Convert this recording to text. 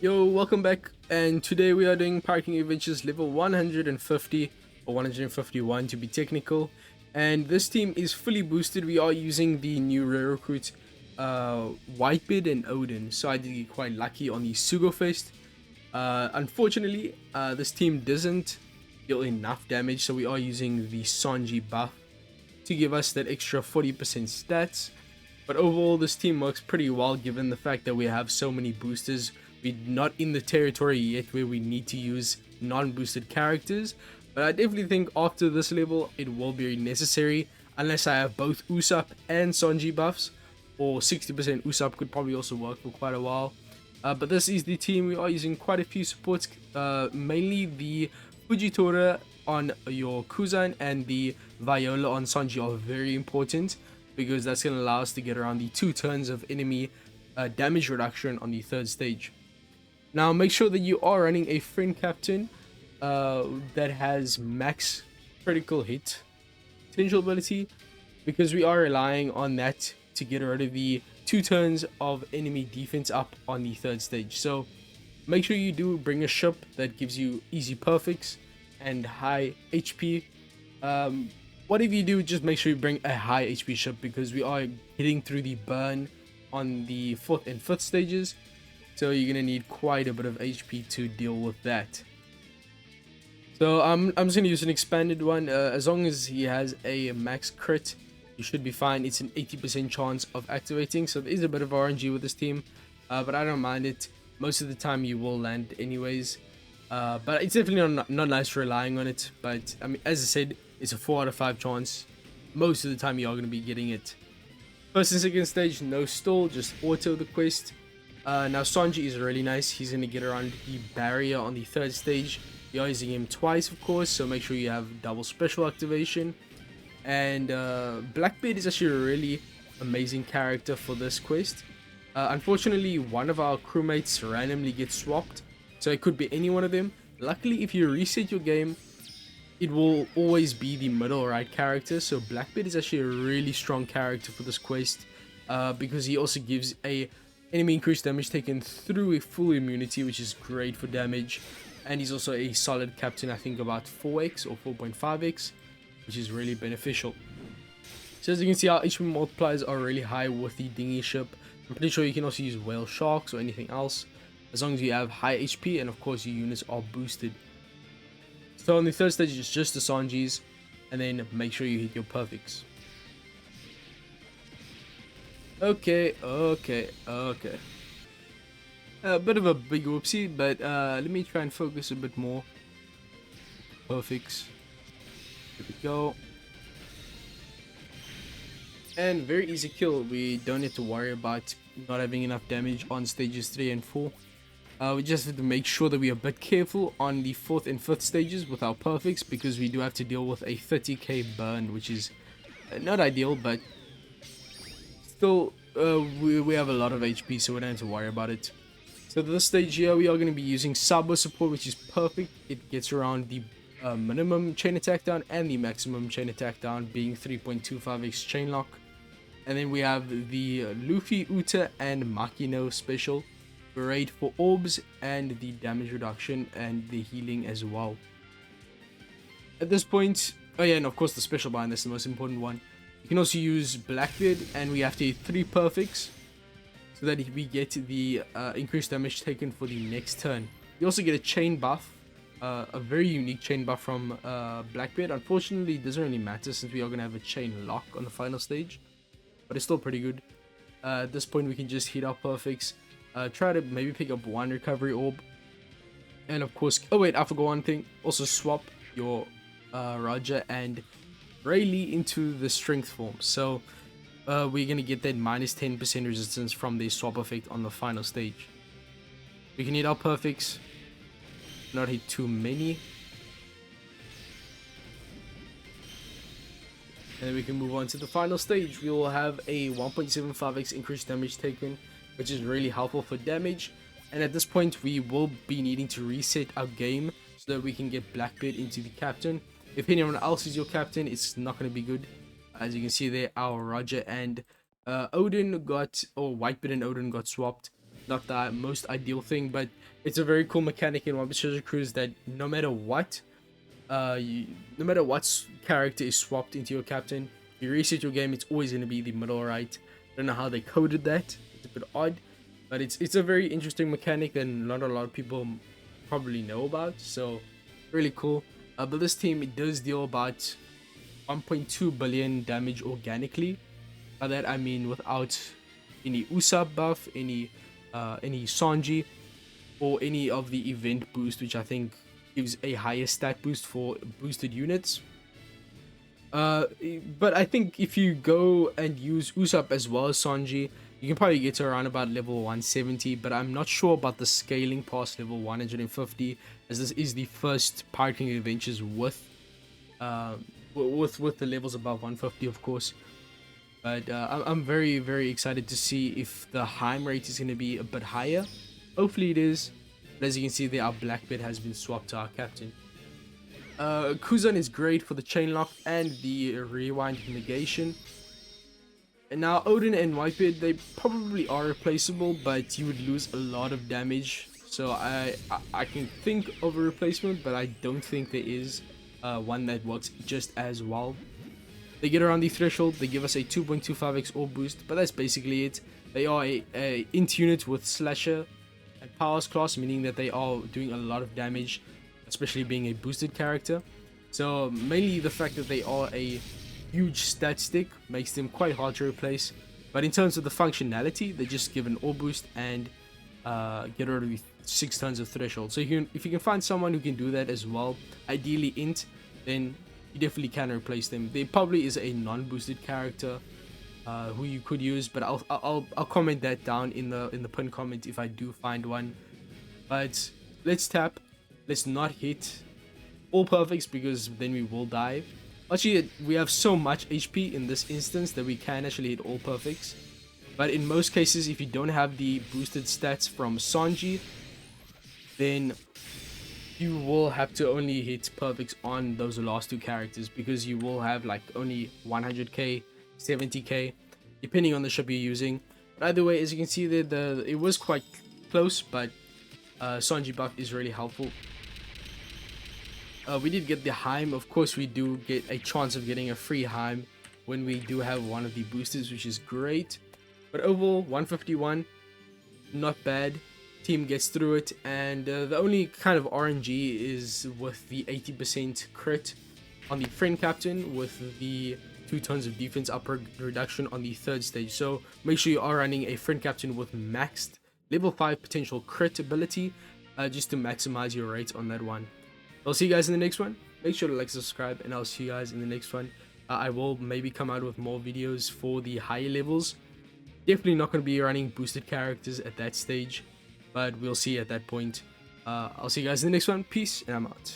Yo, welcome back, and today we are doing Parking Adventures level 150 or 151 to be technical. And this team is fully boosted. We are using the new rare recruits, Whitebeard and Odin. So I did get quite lucky on the sugo-fest. Unfortunately, this team doesn't deal enough damage, so we are using the Sanji buff to give us that extra 40% stats. But overall, this team works pretty well given the fact that we have so many boosters. We're not in the territory yet where we need to use non-boosted characters, but I definitely think after this level it will be necessary unless I have both Usopp and Sanji buffs, or 60% Usopp could probably also work for quite a while. But this is the team. We are using quite a few supports, mainly the Fujitora on your Kuzan and the Viola on Sanji are very important because that's going to allow us to get around the 2 turns of enemy damage reduction on the 3rd stage. Now make sure that you are running a friend captain that has max critical hit potential ability, because we are relying on that to get rid of the 2 turns of enemy defense up on the 3rd stage. So make sure you do bring a ship that gives you easy perfects and high HP. Whatever you do, just make sure you bring a high HP ship, because we are hitting through the burn on the 4th and 5th stages. So you're gonna need quite a bit of HP to deal with that. So I'm just gonna use an expanded one. As long as he has a max crit, you should be fine. It's an 80% chance of activating, so there is a bit of RNG with this team, but I don't mind it. Most of the time you will land anyways, but it's definitely not nice relying on it. But I mean, as I said, it's a 4 out of 5 chance. Most of the time you are gonna be getting it. First and second stage, no stall, just auto the quest. Now Sanji is really nice. He's going to get around the barrier on the 3rd stage. You're using him twice, of course, so make sure you have double special activation. And Blackbeard is actually a really amazing character for this quest. Unfortunately, one of our crewmates randomly gets swapped, so it could be any one of them. Luckily, if you reset your game, it will always be the middle right character. So Blackbeard is actually a really strong character for this quest, because he also gives a enemy increased damage taken through a full immunity, which is great for damage. And he's also a solid captain, I think about 4x or 4.5x, which is really beneficial. So as you can see, our HP multipliers are really high with the dinghy ship. I'm pretty sure you can also use whale sharks or anything else, as long as you have high HP and of course your units are boosted. So on the 3rd stage, it's just the Sanjis, and then make sure you hit your perfects. Okay. A bit of a big whoopsie, but let me try and focus a bit more. Perfects. Here we go. And very easy kill. We don't need to worry about not having enough damage on stages 3 and 4. We just have to make sure that we are a bit careful on the 4th and 5th stages with our perfects, because we do have to deal with a 30k burn, which is not ideal, but still, we have a lot of HP, so we don't have to worry about it. So this stage here, we are going to be using Sabo support, which is perfect. It gets around the minimum chain attack down and the maximum chain attack down, being 3.25x chain lock. And then we have the Luffy, Uta, and Makino special, Raid for orbs and the damage reduction and the healing as well. At this point, oh yeah, and of course the special bind, that's the most important one. You can also use Blackbeard, and we have to hit 3 perfects so that we get the increased damage taken for the next turn. You also get a chain buff, a very unique chain buff from Blackbeard. Unfortunately, it doesn't really matter since we are going to have a chain lock on the final stage, but it's still pretty good. At this point, we can just hit our perfects, try to maybe pick up 1 recovery orb, and of course, oh wait, I forgot one thing, also swap your Roger and Rayleigh into the strength form. So we're gonna get that minus 10% resistance from the swap effect on the final stage. We can hit our perfects, not hit too many, and then we can move on to the final stage. We will have a 1.75x increased damage taken, which is really helpful for damage. And at this point, we will be needing to reset our game so that we can get Blackbeard into the captain. If anyone else is your captain, it's not going to be good. As you can see there, our Roger and Odin got, or Whitebeard and Odin got swapped. not the most ideal thing, but it's a very cool mechanic in One Piece Treasure Cruise that no matter what, no matter what character is swapped into your captain, you reset your game, it's always going to be the middle right. I don't know how they coded that. It's a bit odd, but it's a very interesting mechanic that not a lot of people probably know about. So really cool. But this team, it does deal about 1.2 billion damage organically. By that I mean without any Usopp buff, any Sanji, or any of the event boost, which I think gives a higher stat boost for boosted units. But I think if you go and use Usopp as well as Sanji, you can probably get to around about level 170, but I'm not sure about the scaling past level 150, as this is the first Pirating Adventures with the levels above 150, of course. But I'm very, very excited to see if the Heim rate is going to be a bit higher. Hopefully it is. But as you can see there, our Blackbeard has been swapped to our captain. Kuzan is great for the chain lock and the rewind negation. And now Odin and Whitebeard, they probably are replaceable, but you would lose a lot of damage. So I can think of a replacement, but I don't think there is one that works just as well. They get around the threshold, they give us a 2.25x orb boost, but that's basically it. They are a int unit with slasher and powers class, meaning that they are doing a lot of damage, especially being a boosted character. So mainly the fact that they are a huge stat stick makes them quite hard to replace. But in terms of the functionality, they just give an orb boost and get rid of the 6 tons of threshold. So if you can find someone who can do that as well, ideally int, then you definitely can replace them. There probably is a non-boosted character who you could use, but I'll comment that down in the pin comment if I do find one. But let's tap. Let's not hit all perfects, because then we will die. Actually, we have so much HP in this instance that we can actually hit all perfects. But in most cases, if you don't have the boosted stats from Sanji, then you will have to only hit perfects on those last 2 characters, because you will have like only 100k, 70k, depending on the ship you're using. But either way, as you can see there, it was quite close, but Sanji buff is really helpful. We did get the Heim. Of course, we do get a chance of getting a free Heim when we do have one of the boosters, which is great. But overall, 151, not bad. Team gets through it, and the only kind of RNG is with the 80% crit on the friend captain, with the 2 tons of defense upper reduction on the 3rd stage. So make sure you are running a friend captain with maxed level 5 potential crit ability, just to maximize your rate on that one. I'll see you guys in the next one. Make sure to like, subscribe, and I'll see you guys in the next one. I will maybe come out with more videos for the higher levels. Definitely not going to be running boosted characters at that stage, but we'll see at that point. I'll see you guys in the next one. Peace, and I'm out.